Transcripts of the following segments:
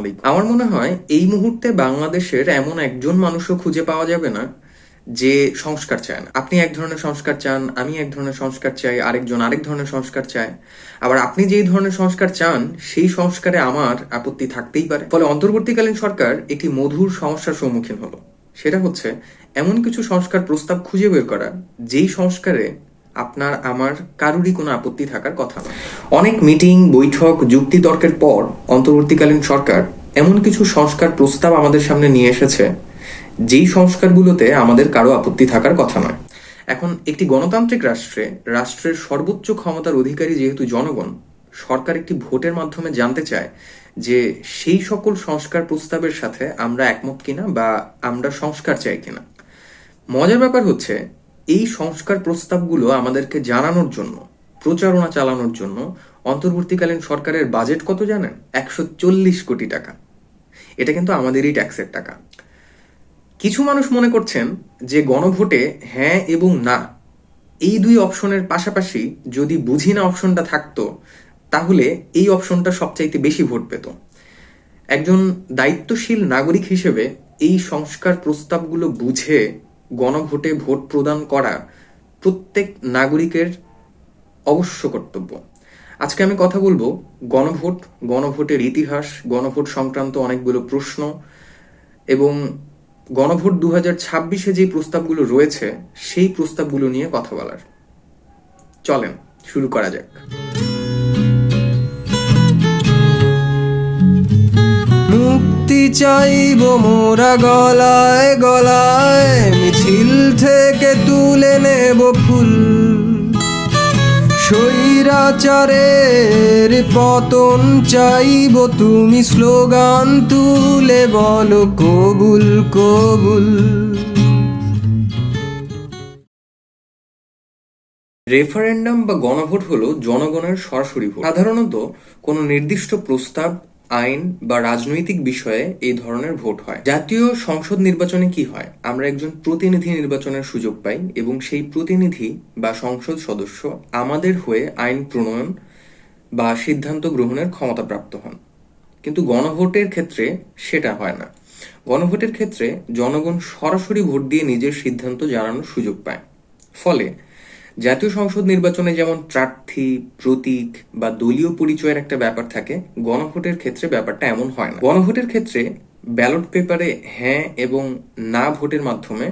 আলাইকুম। আমার মনে হয় এই মুহূর্তে বাংলাদেশের এমন একজন মানুষও খুঁজে পাওয়া যাবে না যে সংস্কার চায় না। আপনি এক ধরনের সংস্কার চান, আমি এক ধরনের সংস্কার চাই, আরেকজন আরেক ধরনের সংস্কার চায়। আবার আপনি যেই ধরনের সংস্কার চান সেই সংস্কারে আমার আপত্তি থাকতেই পারে। ফলে অন্তর্বর্তীকালীন সরকার একটি মধুর সমস্যার সম্মুখীন হলো। সেটা হচ্ছে এমন কিছু সংস্কার প্রস্তাব খুঁজে বের করা যেই সংস্কারে আপনার আমার কারুরই কোনো আপত্তি থাকার কথা নয়। অনেক মিটিং, বৈঠক, যুক্তি তর্কের পর অন্তর্বর্তীকালীন সরকার এমন কিছু সংস্কার প্রস্তাব আমাদের সামনে নিয়ে এসেছে যেই সংস্কারগুলোতে আমাদের কারো আপত্তি থাকার কথা নয়। এখন একটি গণতান্ত্রিক রাষ্ট্রে রাষ্ট্রের সর্বোচ্চ ক্ষমতার অধিকারী যেহেতু জনগণ, সরকার একটি ভোটের মাধ্যমে জানতে চায় যে সেই সকল সংস্কার প্রস্তাবের সাথে আমরা একমত কিনা বা আমরা সংস্কার চাই কিনা। মজার ব্যাপার হচ্ছে এই সংস্কার প্রস্তাবগুলো আমাদেরকে জানানোর জন্য, প্রচারণা চালানোর জন্য অন্তর্বর্তীকালীন সরকারের বাজেট কত জানেন? 140 কোটি টাকা। এটা কিন্তু আমাদেরই ট্যাক্সের টাকা। কিছু মানুষ মনে করছেন যে গণভোটে হ্যাঁ এবং না এই দুই অপশনের পাশাপাশি যদি বুঝি না অপশনটা থাকতো তাহলে এই অপশনটা সবচাইতে বেশি ভোট পেত। একজন দায়িত্বশীল নাগরিক হিসেবে এই সংস্কার প্রস্তাবগুলো বুঝে গণভোটে ভোট প্রদান করা প্রত্যেক নাগরিকের অবশ্য কর্তব্য। আজকে আমি কথা বলবো গণভোট, গণভোটের ইতিহাস, গণভোট সংক্রান্ত অনেকগুলো প্রশ্ন এবং গণভোট 2026-এ যে প্রস্তাবগুলো রয়েছে সেই প্রস্তাবগুলো নিয়ে কথা বলার। চলেন শুরু করা যাক। মুক্তি চাইব মোরা গলায় গলায়, মিছিল থেকে তুলে নেব ফুল। স্বৈরাচারের পতন চাইব, তুমি স্লোগান তুলে বলো কবুল কবুল। রেফারেন্ডাম বা গণভোট হলো জনগণের সরাসরি ভোট। সাধারণত কোনো নির্দিষ্ট প্রস্তাব, আইন বা রাজনৈতিক বিষয়ে এই ধরনের ভোট হয়। জাতীয় সংসদ নির্বাচনে কি হয়? আমরা একজন প্রতিনিধি নির্বাচনের সুযোগ পাই এবং সেই প্রতিনিধি বা সংসদ সদস্য আমাদের হয়ে আইন প্রণয়ন বা সিদ্ধান্ত গ্রহণের ক্ষমতাপ্রাপ্ত হন। কিন্তু গণভোটের ক্ষেত্রে সেটা হয় না। গণভোটের ক্ষেত্রে জনগণ সরাসরি ভোট দিয়ে নিজের সিদ্ধান্ত জানানোর সুযোগ পায়। ফলে জাতীয় সংসদ নির্বাচনে যেমন প্রার্থী, প্রতীক বা দলীয় পরিচয়ের একটা ব্যাপার থাকে, গণভোটের ক্ষেত্রে ব্যাপারটা এমন হয় না। গণভোটের ক্ষেত্রে ব্যালট পেপারে হ্যাঁ এবং না ভোটের মাধ্যমে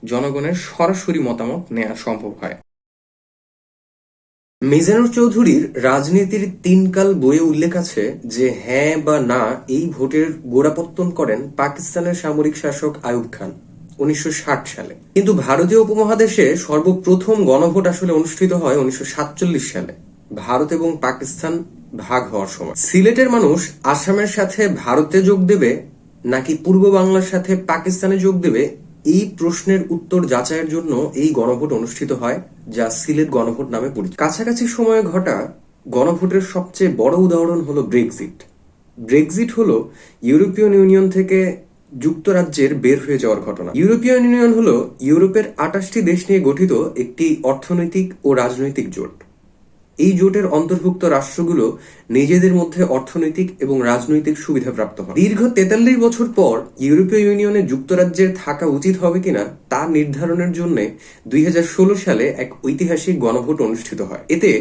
জনগণের সরাসরি মতামত নেওয়া সম্ভব হয়। মিজানুর চৌধুরীর রাজনীতির 3 কাল বইয়ে উল্লেখ আছে যে হ্যাঁ বা না এই ভোটের গোড়াপত্তন করেন পাকিস্তানের সামরিক শাসক আইয়ুব খান 1960 সালে। কিন্তু ভারতীয় উপমহাদেশে সর্বপ্রথম গণভোট আসলে অনুষ্ঠিত হয় 1947 সালে, ভারত এবং পাকিস্তান ভাগ হওয়ার সময়। সিলেটের মানুষ আসামের সাথে ভারতে যোগ দেবে নাকি পূর্ব বাংলার সাথে পাকিস্তানে যোগ দেবে, এই প্রশ্নের উত্তর যাচাইয়ের জন্য এই গণভোট অনুষ্ঠিত হয়, যা সিলেট গণভোট নামে পরিচিত। কাছাকাছি সময়ে ঘটা গণভোটের সবচেয়ে বড় উদাহরণ হলো ব্রেক্সিট। ব্রেক্সিট হলো ইউরোপিয়ান ইউনিয়ন থেকে যুক্তরাজ্যের বের হয়ে যাওয়ার ঘটনা। ইউরোপিয়ান ইউনিয়ন হলো ইউরোপের 28টি দেশ নিয়ে গঠিত একটি অর্থনৈতিক ও রাজনৈতিক জোট। এই জোটের অন্তর্ভুক্ত রাষ্ট্রগুলো নিজেদের মধ্যে অর্থনৈতিক এবং রাজনৈতিক সুবিধাপ্রাপ্ত হয়। দীর্ঘ 43 বছর পর ইউরোপীয় ইউনিয়নে যুক্তরাজ্যের থাকা উচিত হবে কিনা তা নির্ধারণের জন্য 2016 সালে এক ঐতিহাসিক গণভোট অনুষ্ঠিত হয়। এতে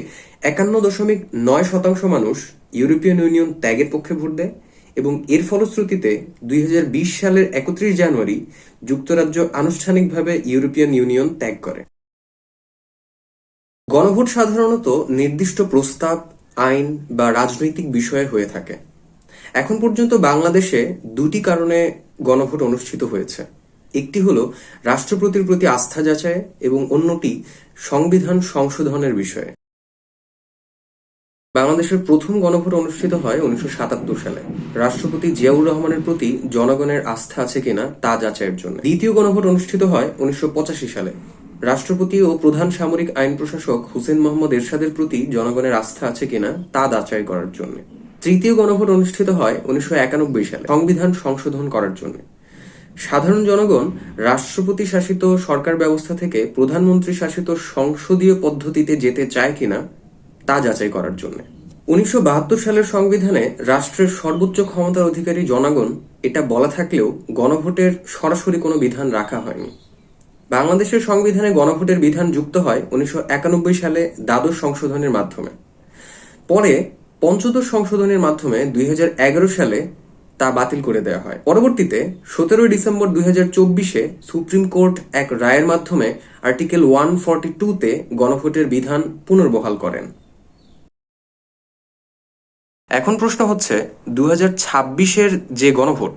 51.9% মানুষ ইউরোপিয়ান ইউনিয়ন ত্যাগের পক্ষে ভোট দেয় এবং এর ফলশ্রুতিতে 2020 সালের 31 জানুয়ারি যুক্তরাজ্য আনুষ্ঠানিকভাবে ইউরোপিয়ান ইউনিয়ন ত্যাগ করে। গণভোট সাধারণত নির্দিষ্ট প্রস্তাব, আইন বা রাজনৈতিক বিষয়ে হয়ে থাকে। এখন পর্যন্ত বাংলাদেশে 2টি কারণে গণভোট অনুষ্ঠিত হয়েছে। একটি হলো রাষ্ট্রপতির প্রতি আস্থা যাচাই এবং অন্যটি সংবিধান সংশোধনের বিষয়ে। বাংলাদেশের প্রথম গণভোট অনুষ্ঠিত হয় 1977 সালে, রাষ্ট্রপতি জিয়াউর রহমানের প্রতি জনগণের আস্থা আছে কিনা তা যাচাইয়ের জন্য। দ্বিতীয় গণভোট অনুষ্ঠিত হয় 1985 সালে, রাষ্ট্রপতি ও প্রধান সামরিক আইন প্রশাসক হুসেন মোহাম্মদ এরশাদের প্রতি জনগণের আস্থা আছে কিনা তা যাচাই করার জন্য। তৃতীয় গণভোট অনুষ্ঠিত হয় 1991 সালে, সংবিধান সংশোধন করার জন্য। সাধারণ জনগণ রাষ্ট্রপতি শাসিত সরকার ব্যবস্থা থেকে প্রধানমন্ত্রী শাসিত সংসদীয় পদ্ধতিতে যেতে চায় কিনা তা যাচাই করার জন্য। 1972 সালের সংবিধানে রাষ্ট্রের সর্বোচ্চ ক্ষমতার অধিকারী জনগণ এটা বলা থাকলেও গণভোটের সরাসরি কোনো বিধান রাখা হয়নি। বাংলাদেশের সংবিধানে গণভোটের বিধান যুক্ত হয় 1991 সালে দ্বাদশ সংশোধনের মাধ্যমে। পরে পঞ্চদশ সংশোধনের মাধ্যমে 2011 সালে তা বাতিল করে দেওয়া হয়। পরবর্তীতে 17 ডিসেম্বর 2024-এ সুপ্রিম কোর্ট এক রায়ের মাধ্যমে আর্টিকেল 142-তে গণভোটের বিধান পুনর্বহাল করেন। এখন প্রশ্ন হচ্ছে 2026-এর যে গণভোট,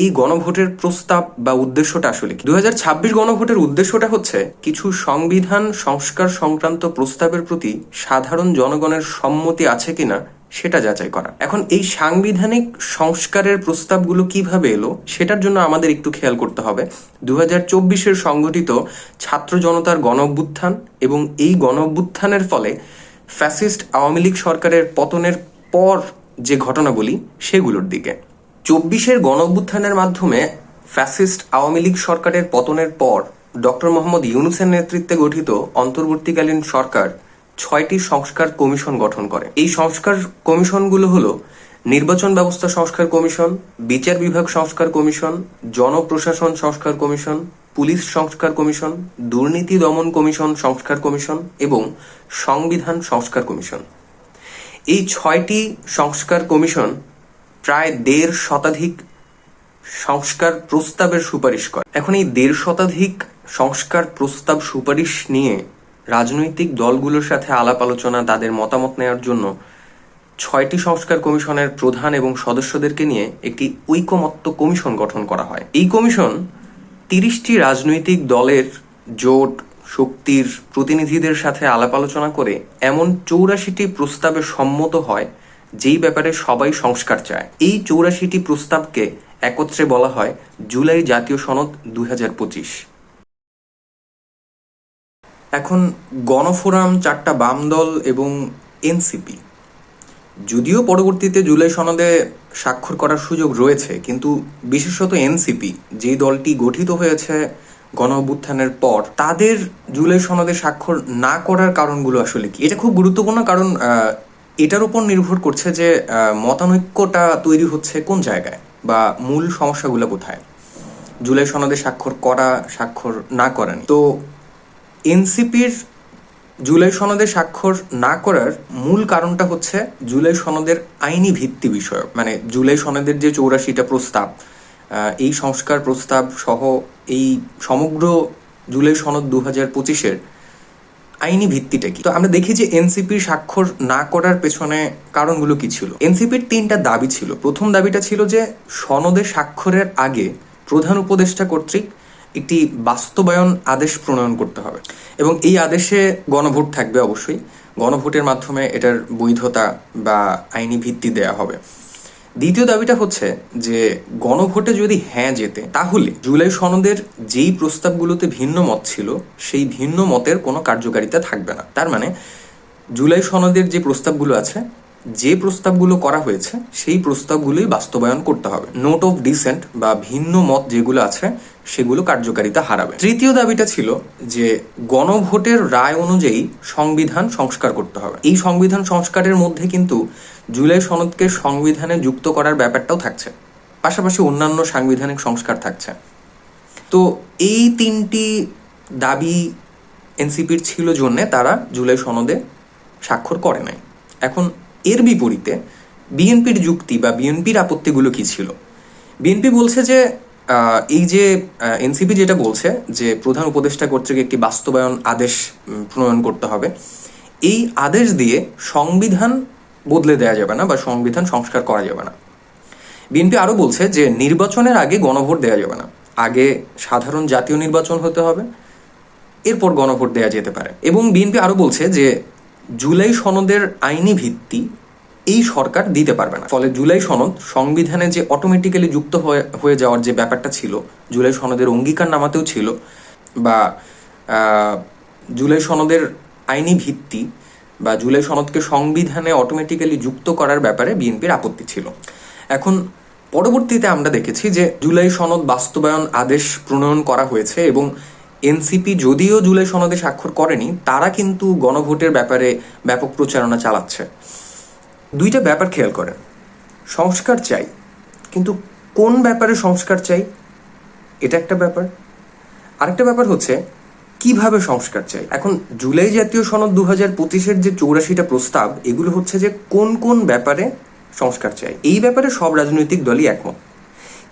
এই গণভোটের প্রস্তাব বা উদ্দেশ্যটা আসলে কি? 2026 গণভোটের উদ্দেশ্যটা হচ্ছে কিছু সংবিধান সংস্কার সংক্রান্ত প্রস্তাবের প্রতি সাধারণ জনগণের সম্মতি আছে কিনা সেটা যাচাই করা। এখন এই সাংবিধানিক সংস্কারের প্রস্তাবগুলো কিভাবে এলো সেটার জন্য আমাদের একটু খেয়াল করতে হবে 2024-এর সংগঠিত ছাত্র জনতার গণ অভ্যুত্থান এবং এই গণ অভ্যুত্থানের ফলে ফ্যাসিস্ট আওয়ামী লীগ সরকারের পতনের পর যে ঘটনাবলী সেগুলোর দিকে। 24-এর গণ অভ্যুত্থানের মাধ্যমে ফ্যাসিস্ট আওয়ামী লীগ সরকারের পতনের পর ডক্টর মোহাম্মদ ইউনূসের নেতৃত্বে গঠিত অন্তর্বর্তীকালীন সরকার 6টি সংস্কার কমিশন গঠন করে। এই সংস্কার কমিশনগুলো হলো নির্বাচন ব্যবস্থা সংস্কার কমিশন, বিচার বিভাগ সংস্কার কমিশন, জনপ্রশাসন সংস্কার কমিশন, পুলিশ সংস্কার কমিশন, দুর্নীতি দমন কমিশন সংস্কার কমিশন এবং সংবিধান সংস্কার কমিশন। এই 6টি সংস্কার কমিশন প্রায় 1.5 শতাধিক সংস্কার প্রস্তাবের সুপারিশ করে। এখন এই 1.5 শতাধিক সংস্কার প্রস্তাব সুপারিশ নিয়ে রাজনৈতিক দলগুলোর সাথে আলাপ আলোচনা, তাদের মতামত নেওয়ার জন্য 6টি সংস্কার কমিশনের প্রধান এবং সদস্যদেরকে নিয়ে একটি ঐকমত্য কমিশন গঠন করা হয়। এই কমিশন 30টি রাজনৈতিক দলের জোট শক্তির প্রতিনিধিদের সাথে আলাপ আলোচনা করে এমন 84টি প্রস্তাবে সম্মত হয় যেই ব্যাপারে সবাই সংস্কার চায়। এই 84টি প্রস্তাবকে একত্রে বলা হয় জুলাই জাতীয় সনদ 2025। এখন গণফোরাম, 4টা বাম দল এবং এনসিপি যদিও পরবর্তীতে জুলাই সনদে স্বাক্ষর করার সুযোগ রয়েছে, কিন্তু বিশেষত এনসিপি যেই দলটি গঠিত হয়েছে গণ অভ্যুত্থানের পর, তাদের জুলাই সনদে স্বাক্ষর না করার কারণগুলো আসলে কি? এটা খুব গুরুত্বপূর্ণ, কারণ এটার উপর নির্ভর করছে যে মতানৈক্যটা তৈরি হচ্ছে কোন জায়গায় বা মূল সমস্যাগুলো কোথায়। জুলাই সনদে স্বাক্ষর করা, স্বাক্ষর না করা নিয়ে। তো এনসিপির জুলাই সনদে স্বাক্ষর না করার মূল কারণটা হচ্ছে জুলাই সনদের আইনি ভিত্তি বিষয়ক। মানে জুলাই সনদের যে 84টা প্রস্তাব, এই সংস্কার প্রস্তাব সহ এই সমগ্র জুলাই সনদ 2025-এর আইনি ভিত্তিটা কি? তো আমরা দেখি যে এনসিপির স্বাক্ষর না করার পেছনে কারণগুলো কি ছিল। এনসিপির 3টা দাবি ছিল। প্রথম দাবিটা ছিল যে সনদে স্বাক্ষরের আগে প্রধান উপদেষ্টা কর্তৃক একটি বাস্তবায়ন আদেশ প্রণয়ন করতে হবে এবং এই আদেশে গণভোট থাকবে। অবশ্যই গণভোটের মাধ্যমে এটার বৈধতা বা আইনি ভিত্তি দেয়া হবে। দ্বিতীয় দাবিটা হচ্ছে যে গণভোটে যদি হ্যাঁ যেতে, তাহলে জুলাই সনদের যেই প্রস্তাবগুলোতে ভিন্ন মত ছিল সেই ভিন্ন মতের কোনো কার্যকারিতা থাকবে না। তার মানে জুলাই সনদের যে প্রস্তাবগুলো আছে, যে প্রস্তাবগুলো করা হয়েছে সেই প্রস্তাবগুলোই বাস্তবায়ন করতে হবে। নোট অফ ডিসেন্ট বা ভিন্ন মত যেগুলো আছে সেগুলো কার্যকারিতা হারাবে। তৃতীয় দাবিটা ছিল যে গণভোটের রায় অনুযায়ী সংবিধান সংস্কার করতে হবে। এই সংবিধান সংস্কারের মধ্যে কিন্তু জুলাই সনদকে সংবিধানে যুক্ত করার ব্যাপারটাও থাকছে, পাশাপাশি অন্যান্য সাংবিধানিক সংস্কার থাকছে। তো এই 3টি দাবি এনসিপির ছিল জন্যে তারা জুলাই সনদে স্বাক্ষর করে নাই। এখন এর বিপরীতে বিএনপির যুক্তি বা বিএনপির আপত্তিগুলো কি ছিল? বিএনপি বলছে যে এই যে এনসিপি যেটা বলছে যে প্রধান উপদেষ্টা কর্তৃক একটি বাস্তবায়ন আদেশ প্রণয়ন করতে হবে, এই আদেশ দিয়ে সংবিধান বদলে দেওয়া যাবে না বা সংবিধান সংস্কার করা যাবে না। বিএনপি আরও বলছে যে নির্বাচনের আগে গণভোট দেওয়া যাবে না, আগে সাধারণ জাতীয় নির্বাচন হতে হবে, এরপর গণভোট দেওয়া যেতে পারে। এবং বিএনপি আরও বলছে যে জুলাই সনদের আইনি ভিত্তি এই সরকার দিতে পারবে না। ফলে জুলাই সনদ সংবিধানে যে অটোমেটিক্যালি যুক্ত হয়ে যাওয়ার যে ব্যাপারটা ছিল, জুলাই সনদের অঙ্গীকার নামাতেও ছিল, বা জুলাই সনদের আইনি ভিত্তি বা জুলাই সনদকে সংবিধানে অটোমেটিক্যালি যুক্ত করার ব্যাপারে বিএনপির আপত্তি ছিল। এখন পরবর্তীতে আমরা দেখেছি যে জুলাই সনদ বাস্তবায়ন আদেশ প্রণয়ন করা হয়েছে এবং এনসিপি যদিও জুলাই সনদে স্বাক্ষর করেনি, তারা কিন্তু গণভোটের ব্যাপারে ব্যাপক প্রচারণা চালাচ্ছে। দুইটা ব্যাপার খেয়াল করেন, সংস্কার চাই, কিন্তু কোন ব্যাপারে সংস্কার চাই এটা একটা ব্যাপার। আরেকটা ব্যাপার হচ্ছে কিভাবে সংস্কার চাই। এখন জুলাই জাতীয় সনদ 2025-এর যে 84টা প্রস্তাব, এগুলো হচ্ছে যে কোন কোন ব্যাপারে সংস্কার চাই, এই ব্যাপারে সব রাজনৈতিক দলই একমত,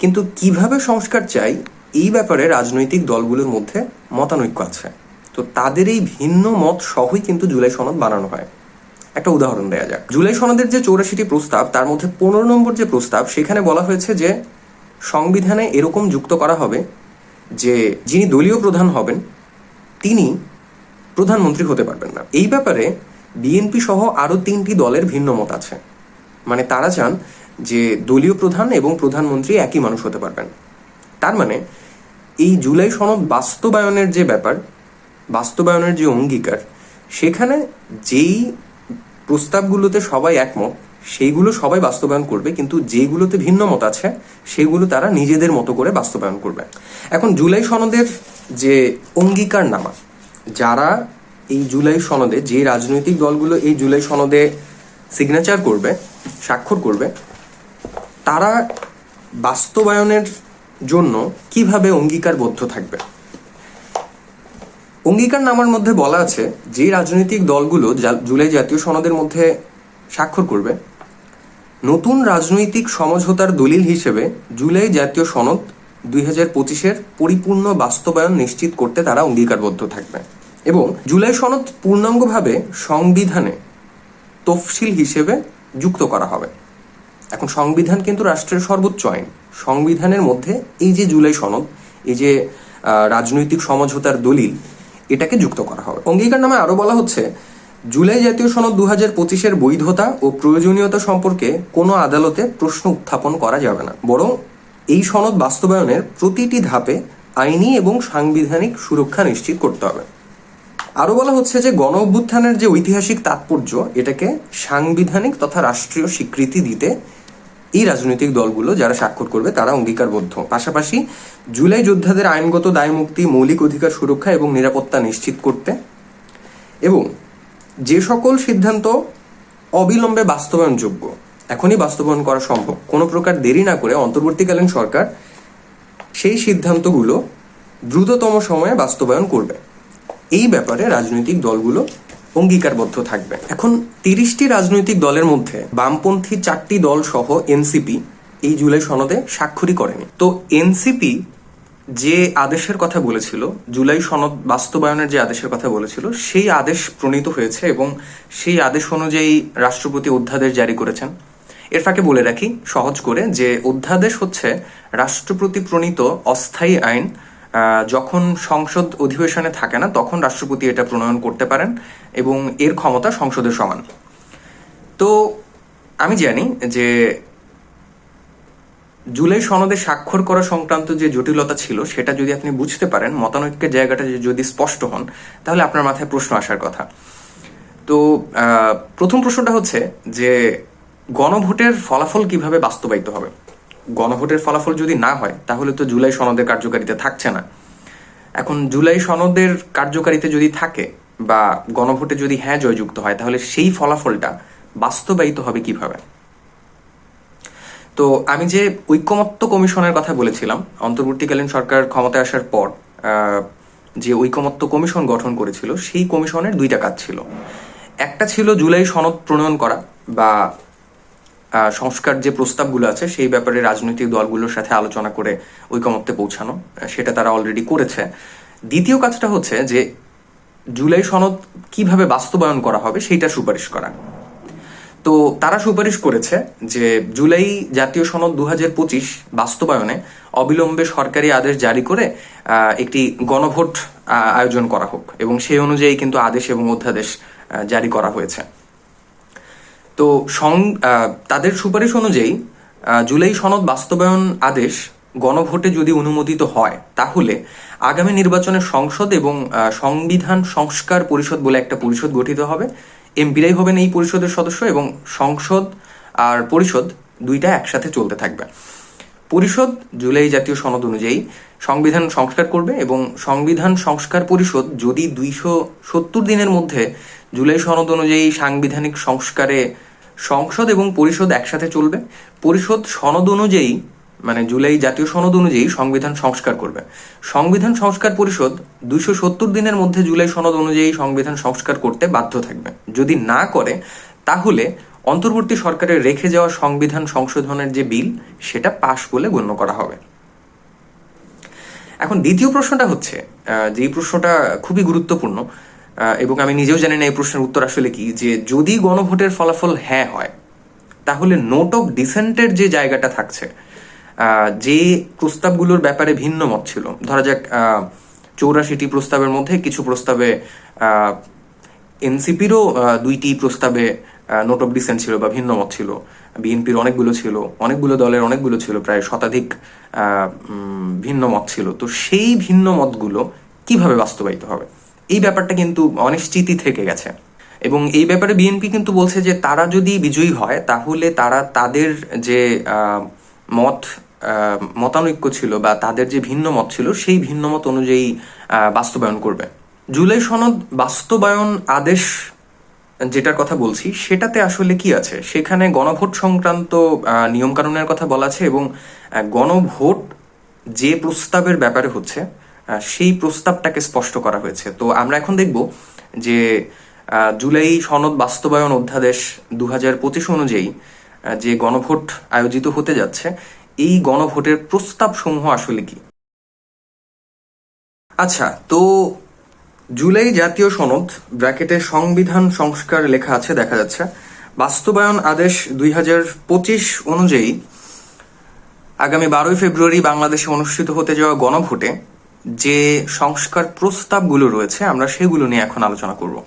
কিন্তু কিভাবে সংস্কার চাই এই ব্যাপারে রাজনৈতিক দলগুলোর মধ্যে মতানৈক্য আছে। তো তাদের এই ভিন্ন মত সহই কিন্তু জুলাই সনদ বানানো হয়। একটা উদাহরণ দেওয়া যাক, জুলাই সনদের যে 84টি প্রস্তাব, তার মধ্যে 15 নম্বর যে প্রস্তাব, সেখানে বলা হয়েছে যে সংবিধানে এরকম যুক্ত করা হবে যে যিনি দলীয় প্রধান হবেন তিনি প্রধানমন্ত্রী হতে পারবেন না। এই ব্যাপারে বিএনপি সহ আরো 3টি দলের ভিন্ন মত আছে। মানে তারা চান যে দলীয় প্রধান এবং প্রধানমন্ত্রী একই মানুষ হতে পারবেন। তার মানে এই জুলাই সনদ বাস্তবায়নের যে ব্যাপার, বাস্তবায়নের যে অঙ্গীকার, সেখানে যেই প্রস্তাবগুলোতে সবাই একমত সেইগুলো সবাই বাস্তবায়ন করবে, কিন্তু যেগুলোতে ভিন্ন মত আছে সেগুলো তারা নিজেদের মতো করে বাস্তবায়ন করবে। এখন জুলাই সনদের যে অঙ্গীকারনামা, যারা এই জুলাই সনদে, যে রাজনৈতিক দলগুলো এই জুলাই সনদে সিগনেচার করবে, স্বাক্ষর করবে, তারা বাস্তবায়নের জন্য কিভাবে অঙ্গীকারবদ্ধ থাকবে। অঙ্গীকারনামার মধ্যে বলা আছে যে রাজনৈতিক দলগুলো জুলাই জাতীয় সনদের মধ্যে স্বাক্ষর করবে, নতুন রাজনৈতিক সমঝোতার দলিল হিসেবে জুলাই জাতীয় সনদ 2025-এর পরিপূর্ণ বাস্তবায়ন নিশ্চিত করতে তারা অঙ্গীকারবদ্ধ থাকবে, এবং জুলাই সনদ পূর্ণাঙ্গভাবে সংবিধানে তফসিল হিসেবে যুক্ত করা হবে। এখন সংবিধান কিন্তু রাষ্ট্রের সর্বোচ্চ আইন। সংবিধানের মধ্যে এই যে জুলাই সনদ, এই যে রাজনৈতিক সমঝোতার দলিল, এটাকে যুক্ত করা হবে। অঙ্গীকারনামায় আরো বলা হচ্ছে জুলাই জাতীয় সনদ 2025-এর বৈধতা ও প্রয়োজনীয়তা সম্পর্কে কোনো আদালতে প্রশ্ন উত্থাপন করা যাবে না, বরং এই সনদ বাস্তবায়নের প্রতিটি ধাপে আইনি এবং সাংবিধানিক সুরক্ষা নিশ্চিত করতে হবে। আরো বলা হচ্ছে যে গণ অভ্যুত্থানের যে ঐতিহাসিক তাৎপর্য, এটাকে সাংবিধানিক তথা রাষ্ট্রীয় স্বীকৃতি দিতে এই রাজনৈতিক দলগুলো যারা স্বাক্ষর করবে তারা অঙ্গীকারবদ্ধ। পাশাপাশি জুলাই যোদ্ধাদের আইনগত দায় মুক্তি, মৌলিক অধিকার সুরক্ষা এবং নিরাপত্তা নিশ্চিত করতে, এবং যে সকল সিদ্ধান্ত অবিলম্বে বাস্তবায়নযোগ্য, এখনই বাস্তবায়ন করা সম্ভব, কোনো প্রকার দেরি না করে অন্তর্বর্তীকালীন সরকার সেই সিদ্ধান্তগুলো দ্রুততম সময়ে বাস্তবায়ন করবে। এই ব্যাপারে রাজনৈতিক দলগুলো অঙ্গীকারবদ্ধ থাকবে। এখন 30টি রাজনৈতিক দলের মধ্যে বামপন্থী 4টি দল সহ এনসিপি এই জুলাই সনদে স্বাক্ষরই করেনি। তো এনসিপি যে আদেশের কথা বলেছিল, জুলাই সনদ বাস্তবায়নের যে আদেশের কথা বলেছিল, সেই আদেশ প্রণীত হয়েছে এবং সেই আদেশ অনুযায়ী রাষ্ট্রপতি অধ্যাদেশ জারি করেছেন। এর ফাঁকে বলে রাখি সহজ করে যে অধ্যাদেশ হচ্ছে রাষ্ট্রপতি প্রণীত অস্থায়ী আইন। যখন সংসদ অধিবেশনে থাকে না তখন রাষ্ট্রপতি এটা প্রণয়ন করতে পারেন এবং এর ক্ষমতা সংসদের সমান। তো আমি জানি যে জুলাই সনদে স্বাক্ষর করা সংক্রান্ত যে জটিলতা ছিল সেটা যদি আপনি বুঝতে পারেন, মতানৈক্যের জায়গাটা যদি স্পষ্ট হন, তাহলে আপনার মাথায় প্রশ্ন আসার কথা। তো প্রথম প্রশ্নটা হচ্ছে যে গণভোটের ফলাফল কিভাবে বাস্তবায়িত হবে। গণভোটের ফলাফল যদি না হয় তাহলে তো জুলাই সনদের কার্যকারিতা থাকছে না। এখন জুলাই সনদের কার্যকারিতা যদি থাকে বা গণভোটে যদি হ্যাঁ জয়যুক্ত হয়, তাহলে সেই ফলাফলটা বাস্তবায়িত হবে কিভাবে। তো আমি যে ঐকমত্য কমিশনের কথা বলেছিলাম, অন্তর্বর্তীকালীন সরকার ক্ষমতায় আসার পর যে ঐকমত্য কমিশন গঠন করেছিল, সেই কমিশনের 2টা কাজ ছিল। একটা ছিল জুলাই সনদ প্রণয়ন করা বা সংস্কার যে প্রস্তাবগুলো আছে সেই ব্যাপারে রাজনৈতিক দলগুলোর সাথে আলোচনা করে ঐকমত্যে পৌঁছানো, সেটা তারা অলরেডি করেছে। দ্বিতীয় কাজটা হচ্ছে যে জুলাই সনদ কিভাবে বাস্তবায়ন করা হবে সেইটা সুপারিশ করা। তো তারা সুপারিশ করেছে যে জুলাই জাতীয় সনদ 2025 বাস্তবায়নে অবিলম্বে সরকারি আদেশ জারি করে একটি গণভোট আয়োজন করা হোক, এবং সেই অনুযায়ী কিন্তু আদেশ এবং অধ্যাদেশ জারি করা হয়েছে। তো তাদের সুপারিশ অনুযায়ী জুলাই সনদ বাস্তবায়ন আদেশ গণভোটে যদি অনুমোদিত হয়, তাহলে আগামী নির্বাচনে সংসদ এবং সংবিধান সংস্কার পরিষদ বলে একটা পরিষদ গঠিত হবে। এমপিরাই হবেন এই পরিষদের সদস্য, এবং সংসদ আর পরিষদ 2টা একসাথে চলতে থাকবে। পরিষদ জুলাই জাতীয় সনদ অনুযায়ী সংবিধান সংস্কার করবে, এবং সংবিধান সংস্কার পরিষদ যদি 270 দিনের মধ্যে জুলাই সনদ অনুযায়ী সাংবিধানিক সংস্কারে সংসদ এবং পরিষদ একসাথে চলবে। পরিষদ সনদ অনুযায়ী, মানে জুলাই জাতীয় সনদ অনুযায়ী সংবিধান সংস্কার করবে। সংবিধান সংস্কার পরিষদ 270 দিনের মধ্যে জুলাই সনদ অনুযায়ী সংবিধান সংস্কার করতে বাধ্য থাকবে। যদি না করে তাহলে অন্তর্বর্তী সরকারের রেখে যাওয়া সংবিধান সংশোধনের যে বিল, সেটা পাশ বলে গণ্য করা হবে। এখন দ্বিতীয় প্রশ্নটা হচ্ছে, যে প্রশ্নটা খুবই গুরুত্বপূর্ণ, এবং আমি নিজেও জানি না এই প্রশ্নের উত্তর আসলে কি, যে যদি গণভোটের ফলাফল হ্যাঁ হয় তাহলে নোট অফ ডিসেন্টের যে জায়গাটা থাকছে, যে প্রস্তাবগুলোর ব্যাপারে ভিন্ন মত ছিল, ধরা যাক 84টি প্রস্তাবের মধ্যে কিছু প্রস্তাবে এনসিপিরও 2টি প্রস্তাবে নোট অফ ডিসেন্ট ছিল বা ভিন্ন মত ছিল, বিএনপির অনেকগুলো ছিল, অনেকগুলো দলের অনেকগুলো ছিল, প্রায় শতাধিক ভিন্ন মত ছিল। তো সেই ভিন্ন মতগুলো কিভাবে বাস্তবায়িত হবে, এই ব্যাপারটা কিন্তু অনিশ্চিতই থেকে গেছে। এবং এই ব্যাপারে বিএনপি কিন্তু বলছে যে তারা যদি বিজয়ী হয় তাহলে তারা তাদের যে মতানৈক্য ছিল বা তাদের যে ভিন্ন মত ছিল সেই ভিন্ন মত অনুযায়ী বাস্তবায়ন করবে। জুলাই সনদ বাস্তবায়ন আদেশ যেটার কথা বলছি সেটাতে আসলে কি আছে, সেখানে গণভোট সংক্রান্ত নিয়মকানুনের কথা বলা আছে এবং গণভোট যে প্রস্তাবের ব্যাপারে হচ্ছে সেই প্রস্তাবটাকে স্পষ্ট করা হয়েছে। তো আমরা এখন দেখব যে জুলাই সনদ বাস্তবায়ন অধ্যাদেশ 2025 অনুযায়ী যে গণভোট আয়োজিত হতে যাচ্ছে, এই গণভোটের প্রস্তাব সমূহ আসলে কি। আচ্ছা, তো জুলাই জাতীয় সনদ ব্র্যাকেটে সংবিধান সংস্কার লেখা আছে, দেখা যাচ্ছে বাস্তবায়ন আদেশ 2025 অনুযায়ী আগামী 12ই ফেব্রুয়ারি বাংলাদেশে অনুষ্ঠিত হতে যাওয়া গণভোটে যে সংস্কার প্রস্তাবগুলো রয়েছে আমরা সেগুলো নিয়ে এখন আলোচনা করব।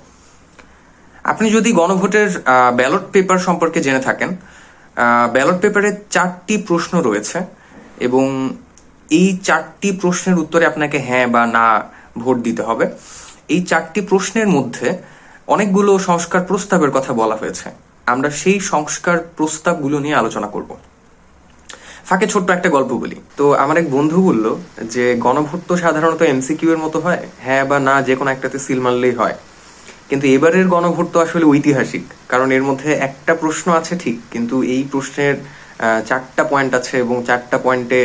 আপনি যদি গণভোটের ব্যালট পেপার সম্পর্কে জেনে থাকেন, ব্যালট পেপারে 4টি প্রশ্ন রয়েছে এবং এই 4টি প্রশ্নের উত্তরে আপনাকে হ্যাঁ বা না ভোট দিতে হবে। এই 4টি প্রশ্নের মধ্যে অনেকগুলো সংস্কার প্রস্তাবের কথা বলা হয়েছে, আমরা সেই সংস্কার প্রস্তাবগুলো নিয়ে আলোচনা করব। ফাঁকে ছোট্ট একটা গল্প বলি। তো আমার এক বন্ধু বলল যে গণভোট তো সাধারণত এমসিকিউ এর মতো হয়, হ্যাঁ বা না যে কোনো একটাতে সিল মারলেই হয়, কিন্তু এবারের গণভোট তো আসলে ঐতিহাসিক, কারণ এর মধ্যে একটা প্রশ্ন আছে ঠিক, কিন্তু এই প্রশ্নের 4টা পয়েন্ট আছে এবং 4টা পয়েন্টে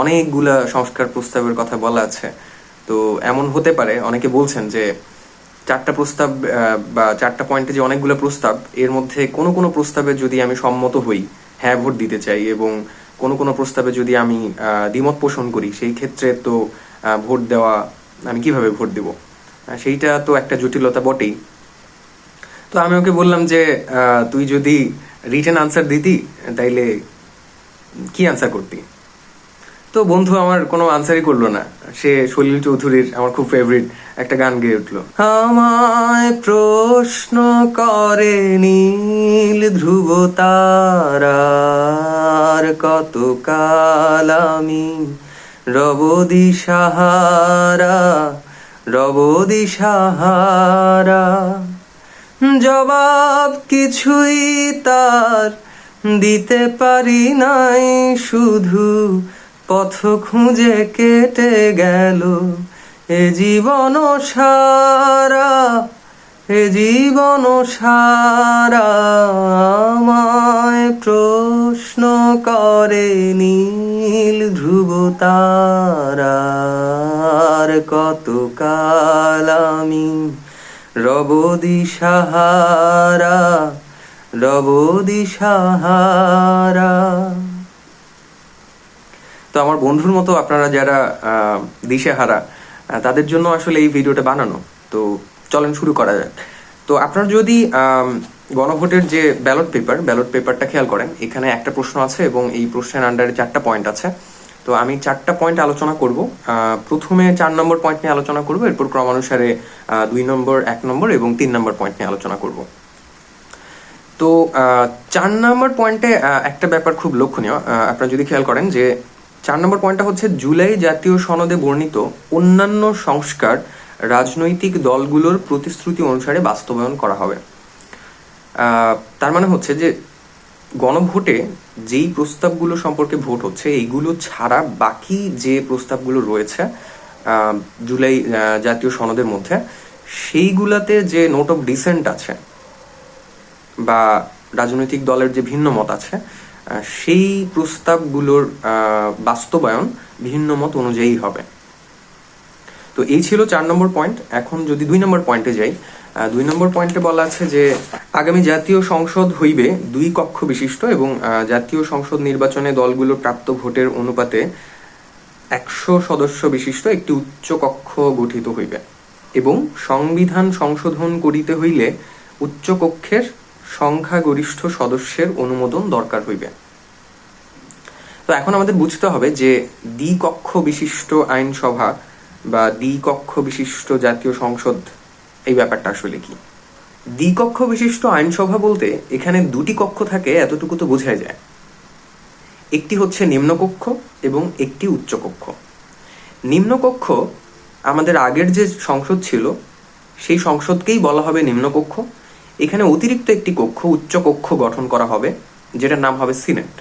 অনেকগুলা সংস্কার প্রস্তাবের কথা বলা আছে। তো এমন হতে পারে, অনেকে বলছেন যে 4টা প্রস্তাব বা 4টা পয়েন্টে যে অনেকগুলো প্রস্তাব, এর মধ্যে কোনো কোনো প্রস্তাবে যদি আমি সম্মত হই, হ্যাঁ ভোট দিতে চাই, এবং কোনো কোনো প্রস্তাবে যদি আমি দ্বিমত পোষণ করি, সেই ক্ষেত্রে তো ভোট দেওয়া, আমি কিভাবে ভোট দেব, সেইটা তো একটা জটিলতা বটেই। তো আমি ওকে বললাম যে তুই যদি রিটেন আনসার দিতি তাইলে কি আনসার করতি। তো বন্ধু আমার কোনো আনসারই করলো না, সে সলিল চৌধুরীর আমার খুব ফেভারিট একটা গান গেয়ে উঠলো, আমায় প্রশ্ন করে নীল ধ্রুব তারার কতকাল আমি রব দিশাহারা, রব দিশাহারা, জবাব কিছুই তার দিতে পারি নাই, শুধু পথ খুঁজে কেটে গেল এ জীবন সারা, এ জীবন সারা, আমায় প্রশ্ন করে নীল ধ্রুব তারার কতকাল আমি রব দিশাহারা, রব দিশাহারা। তো আমার বন্ধুর মতো আপনারা যারা দিশেহারা, তাদের জন্য আসলে এই ভিডিওটা বানানো। তো চলেন শুরু করা যাক। তো আপনারা যদি গণভোটের যে ব্যালট পেপারটা খেয়াল করেন, এখানে একটা প্রশ্ন আছে এবং এই প্রশ্নের আন্ডারে 4টা পয়েন্ট আছে। তো আমি 4টা পয়েন্ট আলোচনা করব। প্রথমে 4 নম্বর পয়েন্ট নিয়ে আলোচনা করব, এরপর ক্রমানুসারে 2 নম্বর, 1 নম্বর এবং 3 নম্বর পয়েন্ট নিয়ে আলোচনা করব। তো 4 নম্বর পয়েন্টে একটা ব্যাপার খুব লক্ষণীয়, আপনারা যদি খেয়াল করেন যে 4 নম্বর পয়েন্টটা হচ্ছে জুলাই জাতীয় সনদে বর্ণিত অন্যান্য সংস্কার রাজনৈতিক দলগুলোর প্রতিশ্রুতি অনুসারে বাস্তবায়ন করা হবে। তার মানে হচ্ছে যে গণভোটে যেই প্রস্তাবগুলো সম্পর্কে ভোট হচ্ছে এইগুলো ছাড়া বাকি যে প্রস্তাবগুলো রয়েছে জুলাই জাতীয় সনদের মধ্যে, সেইগুলাতে যে নোট অফ ডিসেন্ট আছে বা রাজনৈতিক দলের যে ভিন্ন মত আছে সেই প্রস্তাবগুলোর বাস্তবায়ন ভিন্ন মত অনুযায়ী হবে। তো এই ছিল 4 নম্বর পয়েন্ট। এখন যদি 2 নম্বর পয়েন্টে যাই, 2 নম্বর পয়েন্টে বলা আছে যে আগামী জাতীয় সংসদ হইবে 2 কক্ষ বিশিষ্ট এবং জাতীয় সংসদ নির্বাচনে দলগুলোর প্রাপ্ত ভোটের অনুপাতে 100 সদস্য বিশিষ্ট একটি উচ্চ কক্ষ গঠিত হইবে এবং সংবিধান সংশোধন করিতে হইলে উচ্চ কক্ষের সংখ্যাগরিষ্ঠ সদস্যের অনুমোদন দরকার হইবে। তো এখন আমাদের বুঝতে হবে যে দ্বিকক্ষ বিশিষ্ট আইনসভা বা দ্বিকক্ষ বিশিষ্ট জাতীয় সংসদ এই ব্যাপারটা আসলে কি। দ্বিকক্ষ বিশিষ্ট আইনসভা বলতে এখানে 2টি কক্ষ থাকে এতটুকু তো বোঝাই যায়। একটি হচ্ছে নিম্নকক্ষ এবং একটি উচ্চকক্ষ। নিম্নকক্ষ আমাদের আগের যে সংসদ ছিল সেই সংসদকেই বলা হবে নিম্নকক্ষ। এখানে অতিরিক্ত একটি কক্ষ উচ্চকক্ষ গঠন করা হবে যেটার নাম হবে সিনেট।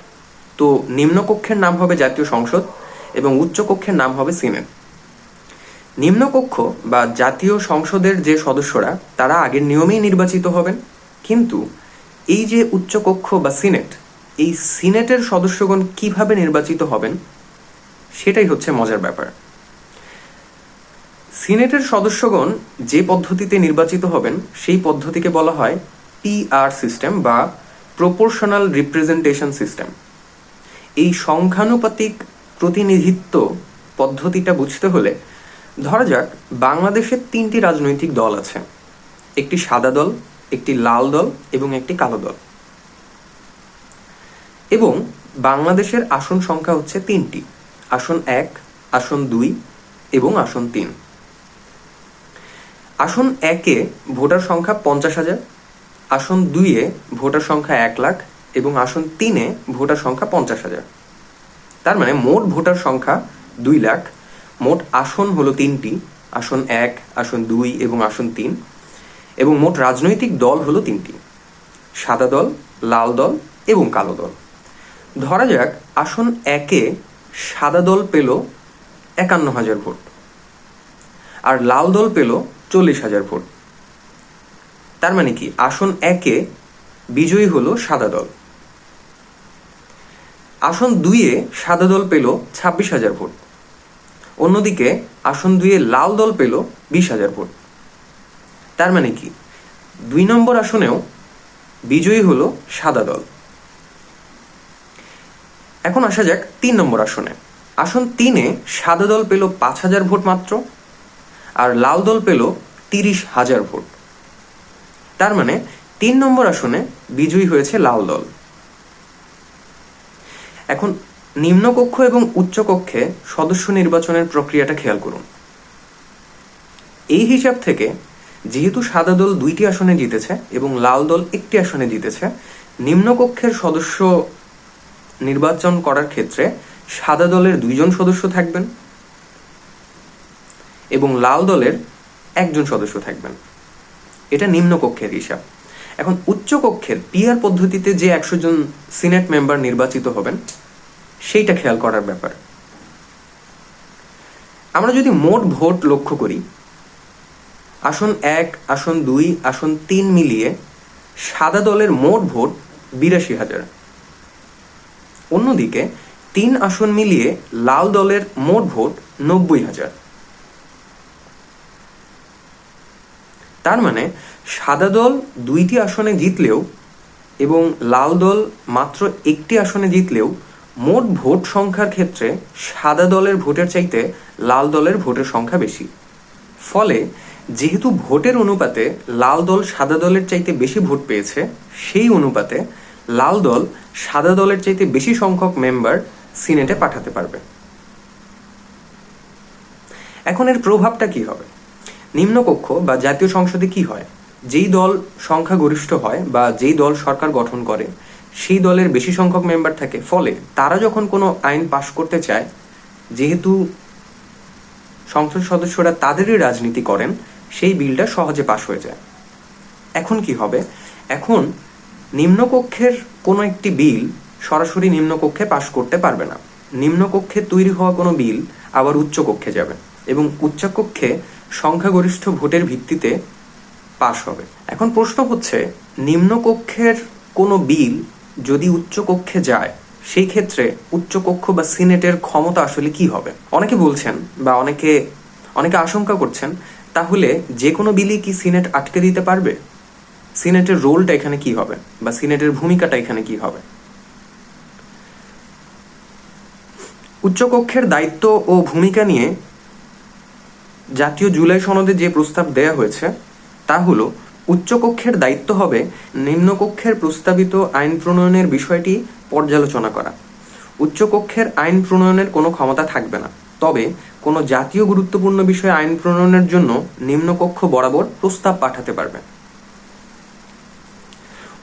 তো নিম্নকক্ষের নাম হবে জাতীয় সংসদ এবং উচ্চকক্ষের নাম হবে সিনেট। নিম্নকক্ষ বা জাতীয় সংসদের যে সদস্যরা তারা আগের নিয়মেই নির্বাচিত হবেন, কিন্তু এই যে উচ্চকক্ষ বা সিনেট, এই সিনেটের সদস্যগণ কিভাবে নির্বাচিত হবেন সেটাই হচ্ছে মজার ব্যাপার। সিনেটের সদস্যগণ যে পদ্ধতিতে নির্বাচিত হবেন সেই পদ্ধতিকে বলা হয় পিআর সিস্টেম বা প্রপোর্শনাল রিপ্রেজেন্টেশন সিস্টেম। এই সংখ্যানুপাতিক প্রতিনিধিত্ব পদ্ধতিটা বুঝতে হলে ধরা যাক বাংলাদেশের 3টি রাজনৈতিক দল আছে, একটি সাদা দল, একটি লাল দল এবং একটি কালো দল, এবং বাংলাদেশের আসন সংখ্যা হচ্ছে 3টি, আসন 1, আসন 2 এবং আসন 3। আসন 1-এ ভোটার সংখ্যা 50,000, আসন 2-এ ভোটার সংখ্যা 1 লাখ এবং আসন 3-এ ভোটার সংখ্যা 50,000। তার মানে মোট ভোটার সংখ্যা 2 লাখ, মোট আসন হলো 3টি, আসন 1, আসন 2 এবং আসন 3, এবং মোট রাজনৈতিক দল হলো 3টি, সাদা দল, লাল দল এবং কালো দল। ধরা যাক আসন 1-এ সাদা দল পেল 51,000 ভোট আর লাল দল পেল 40,000 ভোট। তার মানে কি আসন 1-এ বিজয়ী হলো সাদা দল। আসন 2-এ সাদা দল পেল 26,000 ভোট, অন্যদিকে আসন 2-এ লাল দল পেল 20,000 ভোট। তার মানে কি 2 নম্বর আসনেও বিজয়ী হলো সাদা দল। এখন আসা যাক 3 নম্বর আসনে। আসন 3-এ সাদা দল পেল 5,000 ভোট মাত্র আর লাল দল পেল 30,000 ভোট। তার মানে 3 নম্বর আসনে বিজয়ী হয়েছে লাল দল। এখন নিম্নকক্ষ এবং উচ্চকক্ষে সদস্য নির্বাচনের প্রক্রিয়াটা খেয়াল করুন। এই হিসাব থেকে যেহেতু সাদা দল 2টি আসনে জিতেছে এবং লাল দল 1টি আসনে জিতেছে, নিম্নকক্ষের সদস্য নির্বাচন করার ক্ষেত্রে সাদা দলের 2 জন সদস্য থাকবেন এবং লাল দলের 1 জন সদস্য থাকবেন। এটা নিম্নকক্ষের হিসাব। এখন উচ্চকক্ষের পিআর পদ্ধতিতে যে 100 জন সিনেট মেম্বার নির্বাচিত হবেন সেইটা খেয়াল করার ব্যাপার। আমরা যদি মোট ভোট লক্ষ্য করি, আসন 1, আসন 2, আসন 3 মিলিয়ে সাদা দলের মোট ভোট 82,000, অন্যদিকে 3 আসন মিলিয়ে লাল দলের মোট ভোট 90,000। তার মানে সাদা দল 2টি আসনে জিতলেও এবং লাল দল মাত্র 1টি আসনে জিতলেও মোট ভোট সংখ্যার ক্ষেত্রে সাদা দলের ভোটের চাইতে লাল দলের ভোটের সংখ্যা বেশি। ফলে যেহেতু ভোটের অনুপাতে লাল দল সাদা দলের চাইতে বেশি ভোট পেয়েছে, সেই অনুপাতে লাল দল সাদা দলের চাইতে বেশি সংখ্যক মেম্বার সিনেটে পাঠাতে পারবে। এখন এর প্রভাবটা কি হবে? নিম্নকক্ষ বা জাতীয় সংসদে কি হয়? যেই দল সংখ্যাগরিষ্ঠ হয় বা যেই দল সরকার গঠন করে সেই দলের বেশি সংখ্যক মেম্বার থাকে, ফলে তারা যখন কোনো আইন পাশ করতে চায়, যেহেতু সংসদ সদস্যরা তাদেরই রাজনীতি করেন, সেই বিলটা সহজে পাশ হয়ে যায়। এখন কি হবে? এখন নিম্নকক্ষের কোনো একটি বিল সরাসরি নিম্নকক্ষে পাশ করতে পারবে না। নিম্নকক্ষে তৈরি হওয়া কোনো বিল আবার উচ্চকক্ষে যাবে এবং উচ্চকক্ষে সংখ্যাগরিষ্ঠ ভোটের ভিত্তিতে পাশ হবে। এখন প্রশ্ন হচ্ছে, নিম্নকক্ষের কোনো বিল যদি উচ্চকক্ষে যায় সেই ক্ষেত্রে উচ্চকক্ষ বা সিনেটের ক্ষমতা আসলে কি হবে? অনেকে বলছেন বা অনেকে আশঙ্কা করছেন, তাহলে যে কোনো বিলই কি সিনেট আটকে দিতে পারবে? সিনেটের রোলটা এখানে কি হবে বা সিনেটের ভূমিকাটা এখানে কি হবে? উচ্চকক্ষের দায়িত্ব ও ভূমিকা নিয়ে জাতীয় জুলাই সনদে যে প্রস্তাব দেয়া হয়েছে তা হলো, উচ্চকক্ষের দায়িত্ব হবে নিম্নকক্ষের প্রস্তাবিত আইন প্রণয়নের বিষয়টি পর্যালোচনা করা। উচ্চকক্ষের আইন প্রণয়নের কোনো ক্ষমতা থাকবে না, তবে কোনো জাতীয় গুরুত্বপূর্ণ বিষয়ে আইন প্রণয়নের জন্য নিম্নকক্ষ বরাবর প্রস্তাব পাঠাতে পারবে।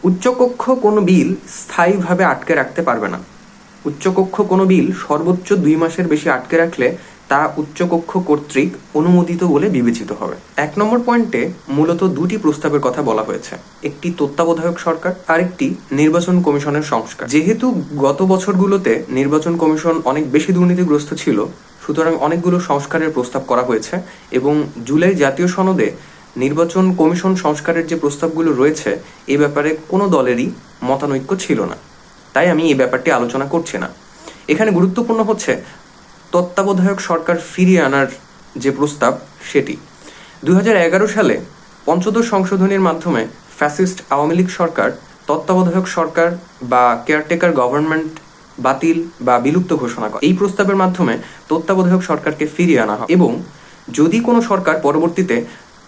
উচ্চকক্ষ কোনো বিল স্থায়ীভাবে আটকে রাখতে পারবে না। উচ্চকক্ষ কোনো বিল সর্বোচ্চ 2 মাসের বেশি আটকে রাখলে তা উচ্চকক্ষ কর্তৃক অনুমোদিত বলে বিবেচিত হবে। 1 নম্বর পয়েন্টে মূলত দুটি প্রস্তাবের কথা বলা হয়েছে, একটি তত্ত্বাবধায়ক সরকার আর একটি নির্বাচন কমিশনের সংস্কার। যেহেতু গত বছরগুলোতে নির্বাচন কমিশন অনেক বেশি দুর্নীতিগ্রস্ত ছিল, সুতরাং অনেকগুলো সংস্কারের প্রস্তাব করা হয়েছে এবং জুলাই জাতীয় সনদে নির্বাচন কমিশন সংস্কারের যে প্রস্তাবগুলো রয়েছে এই ব্যাপারে কোনো দলেরই মতানৈক্য ছিল না, তাই আমি এই ব্যাপারটি আলোচনা করছি না। এখানে গুরুত্বপূর্ণ হচ্ছে তত্ত্বাবধায়ক সরকার ফিরিয়ে আনার যে প্রস্তাব সেটি 2011 সালে পঞ্চদশ সংশোধনীর মাধ্যমে ফ্যাসিস্ট আওয়ামী লীগ সরকার তত্ত্বাবধায়ক সরকার বা কেয়ারটেকার গভর্নমেন্ট বাতিল বা বিলুপ্ত ঘোষণা করে। এই প্রস্তাবের মাধ্যমে তত্ত্বাবধায়ক সরকারকে ফিরিয়ে আনা হয় এবং যদি কোনো সরকার পরবর্তীতে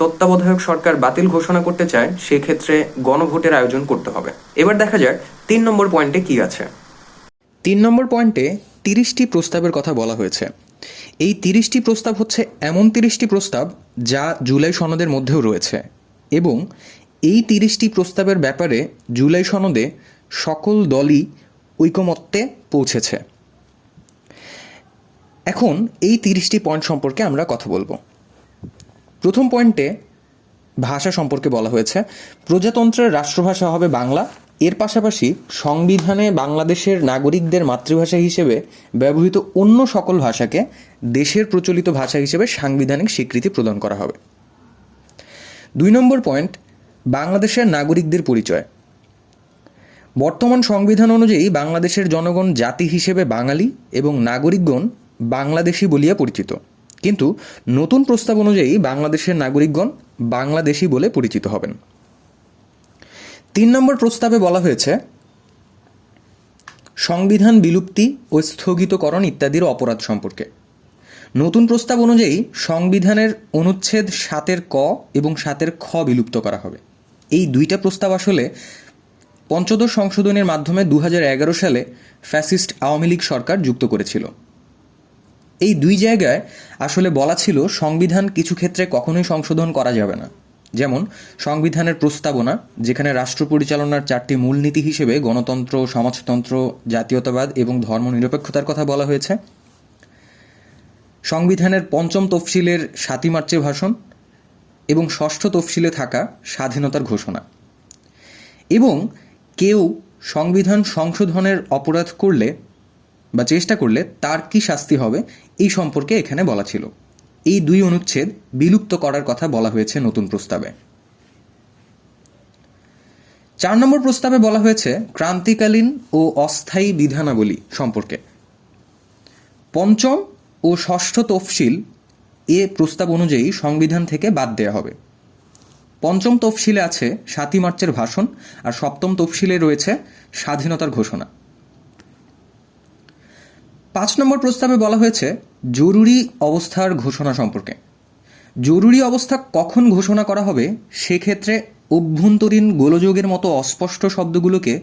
তত্ত্বাবধায়ক সরকার বাতিল ঘোষণা করতে চায় সেক্ষেত্রে গণভোটের আয়োজন করতে হবে। এবার দেখা যাক 3 নম্বর পয়েন্টে কি আছে। 3 নম্বর পয়েন্টে 30টি প্রস্তাবের কথা বলা হয়েছে। এই 30টি প্রস্তাব হচ্ছে এমন 30টি প্রস্তাব যা জুলাই সনদের মধ্যেও রয়েছে এবং এই 30টি প্রস্তাবের ব্যাপারে জুলাই সনদে সকল দলই ঐকমত্যে পৌঁছেছে। এখন এই 30টি পয়েন্ট সম্পর্কে আমরা কথা বলবো। প্রথম পয়েন্টে ভাষা সম্পর্কে বলা হয়েছে, প্রজাতন্ত্রের রাষ্ট্রভাষা হবে বাংলা। এর পাশাপাশি সংবিধানে বাংলাদেশের নাগরিকদের মাতৃভাষা হিসেবে ব্যবহৃত অন্য সকল ভাষাকে দেশের প্রচলিত ভাষা হিসেবে সাংবিধানিক স্বীকৃতি প্রদান করা হবে। 2 নম্বর পয়েন্ট, বাংলাদেশের নাগরিকদের পরিচয়। বর্তমান সংবিধান অনুযায়ী বাংলাদেশের জনগণ জাতি হিসেবে বাঙালি এবং নাগরিকগণ বাংলাদেশি বলিয়া পরিচিত, কিন্তু নতুন প্রস্তাব অনুযায়ী বাংলাদেশের নাগরিকগণ বাংলাদেশি বলে পরিচিত হবেন। 3 নম্বর প্রস্তাবে বলা হয়েছে সংবিধান বিলুপ্তি ও স্থগিতকরণ ইত্যাদির অপরাধ সম্পর্কে। নতুন প্রস্তাব অনুযায়ী সংবিধানের অনুচ্ছেদ 7 ক এবং 7 খ বিলুপ্ত করা হবে। এই দুইটা প্রস্তাব আসলে পঞ্চদশ সংশোধনের মাধ্যমে 2011 সালে ফ্যাসিস্ট আওয়ামী লীগ সরকার যুক্ত করেছিল। এই দুই জায়গায় আসলে বলা ছিল সংবিধান কিছু ক্ষেত্রে কখনোই সংশোধন করা যাবে না, যেমন সংবিধানের প্রস্তাবনা, যেখানে রাষ্ট্র পরিচালনার 4টি মূলনীতি হিসেবে গণতন্ত্র, সমাজতন্ত্র, জাতীয়তাবাদ এবং ধর্মনিরপেক্ষতার কথা বলা হয়েছে। সংবিধানের 5ম তফসিলের 7 মার্চের ভাষণ এবং 6ষ্ঠ তফসিলে থাকা স্বাধীনতার ঘোষণা, এবং কেউ সংবিধান সংশোধনের অপরাধ করলে বা চেষ্টা করলে তার কি শাস্তি হবে এই সম্পর্কে এখানে বলা ছিল। এই 2 অনুচ্ছেদ বিলুপ্ত করার কথা বলা হয়েছে নতুন প্রস্তাবে। 4 নম্বর প্রস্তাবে বলা হয়েছে ক্রান্তিকালীন ও অস্থায়ী বিধানাবলী সম্পর্কে। 5ম ও 6ষ্ঠ তফসিল এ প্রস্তাব অনুযায়ী সংবিধান থেকে বাদ দেওয়া হবে। 5ম তফসিলে আছে 7 মার্চের ভাষণ আর 7ম তফসিলে রয়েছে স্বাধীনতার ঘোষণা। 5 নম্বর প্রস্তাবে বলা হয়েছে জরুরি অবস্থার ঘোষণা সম্পর্কে। জরুরি অবস্থা কখন ঘোষণা করা হবে সেক্ষেত্রে অভ্যন্তরীণ গোলযোগের মতো অস্পষ্ট শব্দগুলোকে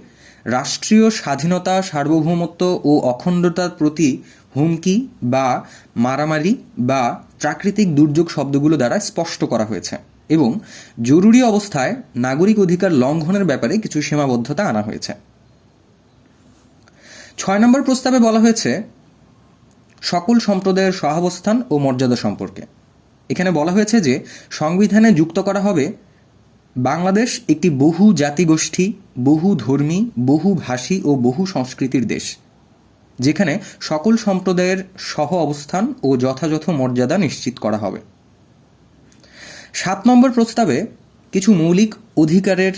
রাষ্ট্রীয় স্বাধীনতা, সার্বভৌমত্ব ও অখণ্ডতার প্রতি হুমকি বা মারামারি বা প্রাকৃতিক দুর্যোগ শব্দগুলো দ্বারা স্পষ্ট করা হয়েছে এবং জরুরি অবস্থায় নাগরিক অধিকার লঙ্ঘনের ব্যাপারে কিছু সীমাবদ্ধতা আনা হয়েছে। 6 নম্বর প্রস্তাবে বলা হয়েছে সকল সম্প্রদায়ের সহাবস্থান ও মর্যাদা সম্পর্কে। এখানে বলা হয়েছে যে সংবিধানে যুক্ত করা হবে বাংলাদেশ একটি বহু জাতিগোষ্ঠী, বহু ধর্মী, বহু ভাষী ও বহু সংস্কৃতির দেশ, যেখানে সকল সম্প্রদায়ের সহ অবস্থান ও যথাযথ মর্যাদা নিশ্চিত করা হবে। 7 নম্বর প্রস্তাবে কিছু মৌলিক অধিকারের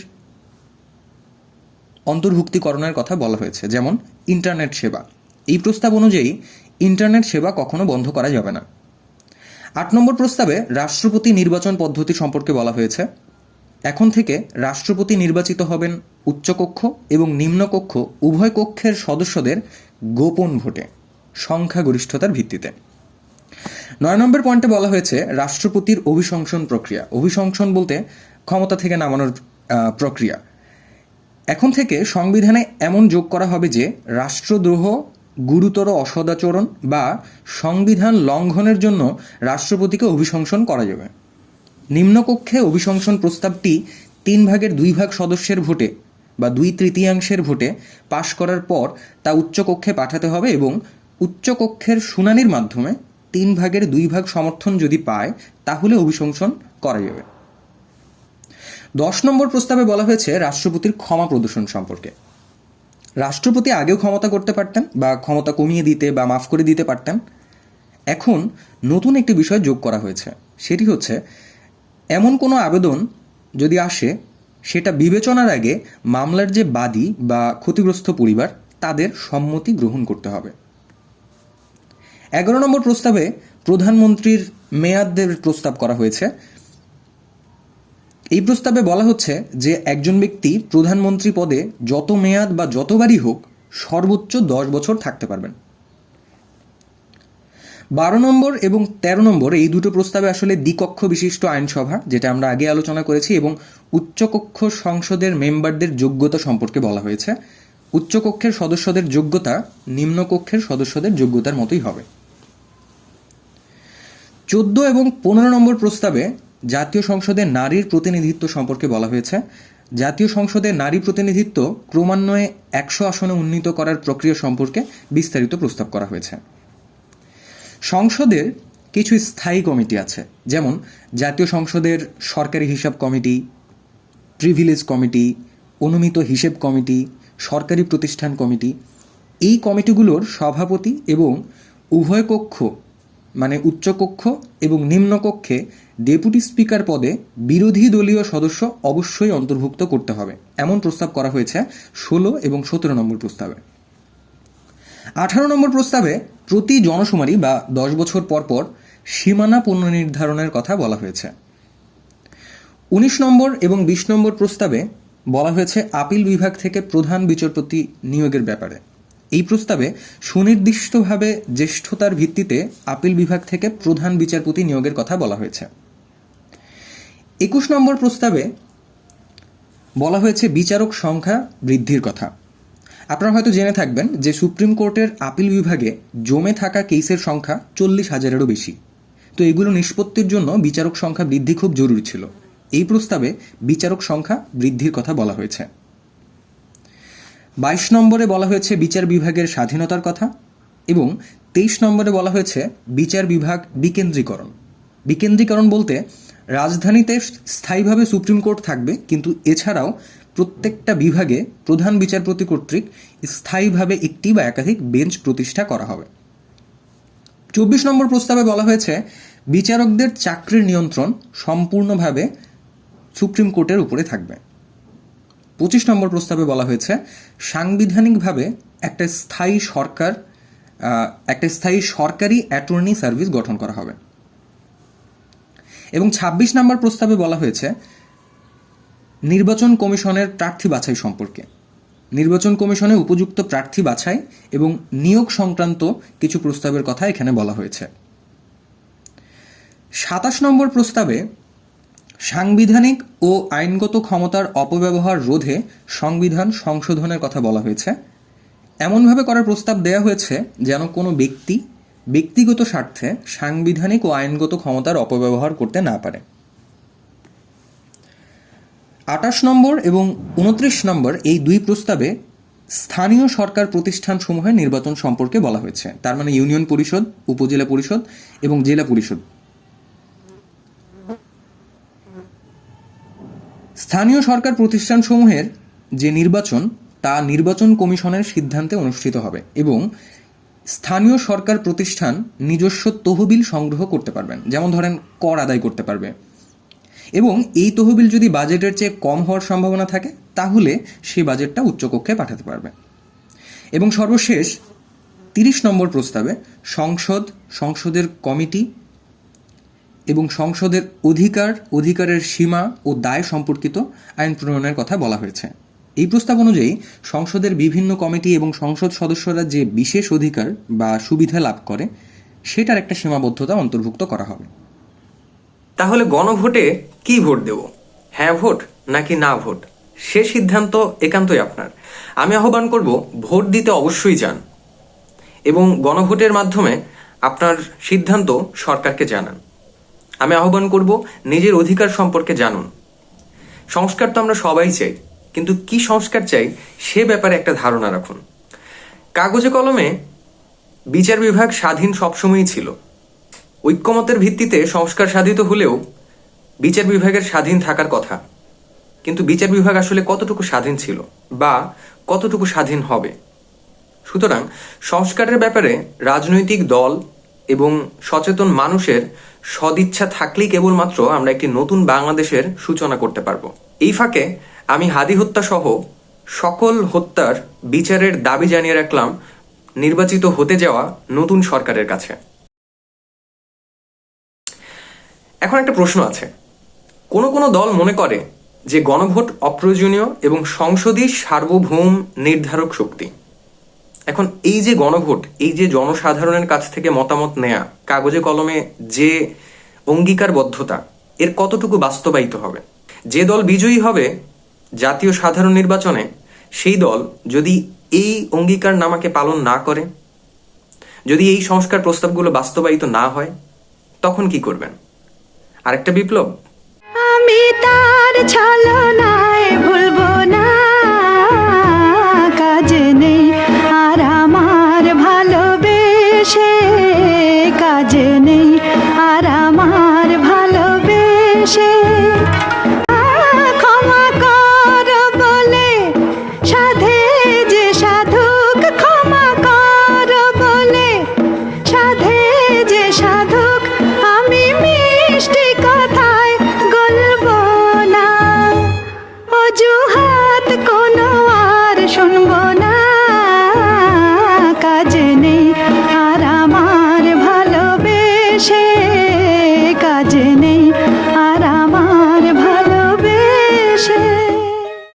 অন্তর্ভুক্তিকরণের কথা বলা হয়েছে, যেমন ইন্টারনেট সেবা। এই প্রস্তাব অনুযায়ী ইন্টারনেট সেবা কখনো বন্ধ করা যাবে না। 8 নম্বর প্রস্তাবে রাষ্ট্রপতি নির্বাচন পদ্ধতি সম্পর্কে বলা হয়েছে। এখন থেকে রাষ্ট্রপতি নির্বাচিত হবেন উচ্চকক্ষ এবং নিম্নকক্ষ উভয় কক্ষের সদস্যদের গোপন ভোটে সংখ্যাগরিষ্ঠতার ভিত্তিতে। 9 নম্বর পয়েন্টে বলা হয়েছে রাষ্ট্রপতির অভিশংসন প্রক্রিয়া। অভিশংসন বলতে ক্ষমতা থেকে নামানোর প্রক্রিয়া। এখন থেকে সংবিধানে এমন যোগ করা হবে যে রাষ্ট্রদ্রোহ, গুরুতর অসদাচরণ বা সংবিধান লঙ্ঘনের জন্য রাষ্ট্রপতিকে অভিশংসন করা যাবে। নিম্নকক্ষে অভিশংসন প্রস্তাবটি 3/2 সদস্যের ভোটে বা 2/3 ভোটে পাশ করার পর তা উচ্চকক্ষে পাঠাতে হবে এবং উচ্চকক্ষের শুনানির মাধ্যমে 3/2 সমর্থন যদি পায় তাহলে অভিশংসন করা যাবে। 10 নম্বর প্রস্তাবে বলা হয়েছে রাষ্ট্রপতির ক্ষমা প্রদর্শন সম্পর্কে। রাষ্ট্রপতি আগেও ক্ষমতা করতে পারতেন বা ক্ষমতা কমিয়ে দিতে বা মাফ করে দিতে পারতেন। এখন নতুন একটি বিষয় যোগ করা হয়েছে, সেটি হচ্ছে এমন কোনো আবেদন যদি আসে সেটা বিবেচনার আগে মামলার যে বাদী বা ক্ষতিগ্রস্ত পরিবার তাদের সম্মতি গ্রহণ করতে হবে। 11 নম্বর প্রস্তাবে প্রধানমন্ত্রীর মেয়াদের প্রস্তাব করা হয়েছে। এই প্রস্তাবে বলা হচ্ছে যে একজন ব্যক্তি প্রধানমন্ত্রী পদে যত মেয়াদ বা যতবারই হোক সর্বোচ্চ 10 বছর থাকতে পারবেন। 12 নম্বর এবং 13 নম্বর এই দুটো প্রস্তাবে আসলে দ্বিকক্ষ বিশিষ্ট আইনসভা, যেটা আমরা আগে আলোচনা করেছি, এবং উচ্চকক্ষ সংসদের মেম্বারদের যোগ্যতা সম্পর্কে বলা হয়েছে। উচ্চকক্ষের সদস্যদের যোগ্যতা নিম্নকক্ষের সদস্যদের যোগ্যতার মতোই হবে। 14 এবং 15 নম্বর প্রস্তাবে জাতীয় সংসদে নারীর প্রতিনিধিত্ব সম্পর্কে বলা হয়েছে। জাতীয় সংসদে নারী প্রতিনিধিত্ব ক্রমান্বয়ে 100 আসনে উন্নীত করার প্রক্রিয়া সম্পর্কে বিস্তারিত প্রস্তাব করা হয়েছে। সংসদের কিছু স্থায়ী কমিটি আছে, যেমন জাতীয় সংসদের সরকারি হিসাব কমিটি, প্রিভিলেজ কমিটি, অনুমিত হিসেব কমিটি, সরকারি প্রতিষ্ঠান কমিটি। এই কমিটিগুলোর সভাপতি এবং উভয় কক্ষ মানে উচ্চকক্ষ এবং নিম্নকক্ষে ডেপুটি স্পিকার পদে বিরোধী দলীয় সদস্য অবশ্যই অন্তর্ভুক্ত করতে হবে, এমন প্রস্তাব করা হয়েছে 16 এবং 17 নম্বর প্রস্তাবে। 18 নম্বর প্রস্তাবে প্রতি জনশুমারি বা 10 বছর পর পর সীমানা পুনর্নির্ধারণের কথা বলা হয়েছে। 19 নম্বর এবং 20 নম্বর প্রস্তাবে বলা হয়েছে আপিল বিভাগ থেকে প্রধান বিচারপতি নিয়োগের ব্যাপারে। এই প্রস্তাবে সুনির্দিষ্টভাবে জ্যেষ্ঠতার ভিত্তিতে আপিল বিভাগ থেকে প্রধান বিচারপতি নিয়োগের কথা বলা হয়েছে। 21 নম্বর প্রস্তাবে বলা হয়েছে বিচারক সংখ্যা বৃদ্ধির কথা। আপনারা হয়তো জেনে থাকবেন যে সুপ্রিম কোর্টের আপিল বিভাগে জমে থাকা কেসের সংখ্যা 40,000-এরও বেশি। তো এগুলো নিষ্পত্তির জন্য বিচারক সংখ্যা বৃদ্ধি খুব জরুরি ছিল। এই প্রস্তাবে বিচারক সংখ্যা বৃদ্ধির কথা বলা হয়েছে। 22 নম্বরে বলা হয়েছে বিচার বিভাগের স্বাধীনতার কথা এবং 23 নম্বরে বলা হয়েছে বিচার বিভাগ বিকেন্দ্রীকরণ। বিকেন্দ্রীকরণ বলতে রাজধানীতে স্থায়ীভাবে সুপ্রিম কোর্ট থাকবে, কিন্তু এছাড়াও প্রত্যেকটা বিভাগে প্রধান বিচারপতি কর্তৃক স্থায়ীভাবে একটি বা একাধিক বেঞ্চ প্রতিষ্ঠা করা হবে। 24 নম্বর প্রস্তাবে বলা হয়েছে বিচারকদের চাকরির নিয়ন্ত্রণ সম্পূর্ণভাবে সুপ্রিম কোর্টের উপরে থাকবে। 25 নম্বর প্রস্তাবে বলা হয়েছে সাংবিধানিকভাবে একটা স্থায়ী সরকারি অ্যাটর্নি সার্ভিস গঠন করা হবে। এবং 26 নম্বর প্রস্তাবে বলা হয়েছে নির্বাচন কমিশনের প্রার্থী বাছাই সম্পর্কে। নির্বাচন কমিশনে উপযুক্ত প্রার্থী বাছাই এবং নিয়োগ সংক্রান্ত কিছু প্রস্তাবের কথা এখানে বলা হয়েছে। 27 নম্বর প্রস্তাবে সাংবিধানিক ও আইনগত ক্ষমতার অপব্যবহার রোধে সংবিধান সংশোধনের কথা বলা হয়েছে। এমনভাবে করার প্রস্তাব দেওয়া হয়েছে যেন কোনো ব্যক্তি ব্যক্তিগত স্বার্থে সাংবিধানিক ও আইনগত ক্ষমতার অপব্যবহার করতে না পারে। 28 নম্বর এবং 29 নম্বর এই দুই প্রস্তাবে স্থানীয় সরকার প্রতিষ্ঠানসমূহের নির্বাচন সম্পর্কে বলা হয়েছে, তার মানে ইউনিয়ন পরিষদ, উপজেলা পরিষদ এবং জেলা পরিষদ। স্থানীয় সরকার প্রতিষ্ঠানসমূহের যে নির্বাচন তা নির্বাচন কমিশনের সিদ্ধান্তে অনুষ্ঠিত হবে এবং স্থানীয় সরকার প্রতিষ্ঠান নিজস্ব তহবিল সংগ্রহ করতে পারবেন, যেমন ধরেন কর আদায় করতে পারবে। এবং এই তহবিল যদি বাজেটের চেয়ে কম হওয়ার সম্ভাবনা থাকে তাহলে সেই বাজেটটা উচ্চকক্ষে পাঠাতে পারবে। এবং সর্বশেষ 30 নম্বর প্রস্তাবে সংসদের কমিটি এবং সংসদের অধিকারের সীমা ও দায় সম্পর্কিত আইন প্রণয়নের কথা বলা হয়েছে। এই প্রস্তাব অনুযায়ী সংসদের বিভিন্ন কমিটি এবং সংসদ সদস্যরা যে বিশেষ অধিকার বা সুবিধা লাভ করে সেটার একটা সীমাবদ্ধতা অন্তর্ভুক্ত করা হবে। তাহলে গণভোটে কি ভোট দেব, হ্যাঁ ভোট নাকি না ভোট, সে সিদ্ধান্ত একান্তই আপনার। আমি আহ্বান করব ভোট দিতে অবশ্যই যান এবং গণভোটের মাধ্যমে আপনার সিদ্ধান্ত সরকারকে জানান। আমি আহ্বান করব নিজের অধিকার সম্পর্কে জানুন। সংস্কার তো আমরা সবাই চাই, কিন্তু কি সংস্কার চাই সে ব্যাপারে একটা ধারণা রাখুন। কাগজে কলমে বিচার বিভাগ স্বাধীন সবসময়ই ছিল। ঐক্যমতের ভিত্তিতে সংস্কার সাধিত হলেও বিচার বিভাগের স্বাধীন থাকার কথা, কিন্তু বিচার বিভাগ আসলে কতটুকু স্বাধীন ছিল বা কতটুকু স্বাধীন হবে। সুতরাং সংস্কারের ব্যাপারে রাজনৈতিক দল এবং সচেতন মানুষের সদিচ্ছা থাকলেই কেবলমাত্র আমরা একটি নতুন বাংলাদেশের সূচনা করতে পারবো। এই ফাঁকে আমি হাদি হত্যা সহ সকল হত্যার বিচারের দাবি জানিয়ে রাখলাম নির্বাচিত হতে যাওয়া নতুন সরকারের কাছে। এখন একটা প্রশ্ন আছে, কোন কোন দল মনে করে যে গণভোট অপ্রয়োজনীয় এবং সংসদই সার্বভৌম নির্ধারক শক্তি। এখন এই যে গণভোট, এই যে জনসাধারণের কাছ থেকে মতামত নেয়া, কাগজে কলমে যে অঙ্গীকারবদ্ধতা, এর কতটুকু বাস্তবায়িত হবে? যে দল বিজয়ী হবে জাতীয় সাধারণ নির্বাচনে, সেই দল যদি এই অঙ্গীকারনামাকে পালন না করে, যদি এই সংস্কার প্রস্তাবগুলো বাস্তবায়িত না হয়, তখন কি করবেন? আরেকটা বিপ্লব? আমি তার ছলনায় ভুলবো না, কাজে নেই আর আমার ভালোবেসে, কাজে নেই আর আমার ভালোবেসে। ক্ষমা কর বলে সাধে যে সাধুক, ক্ষমা কর বলে সাধে যে সাধু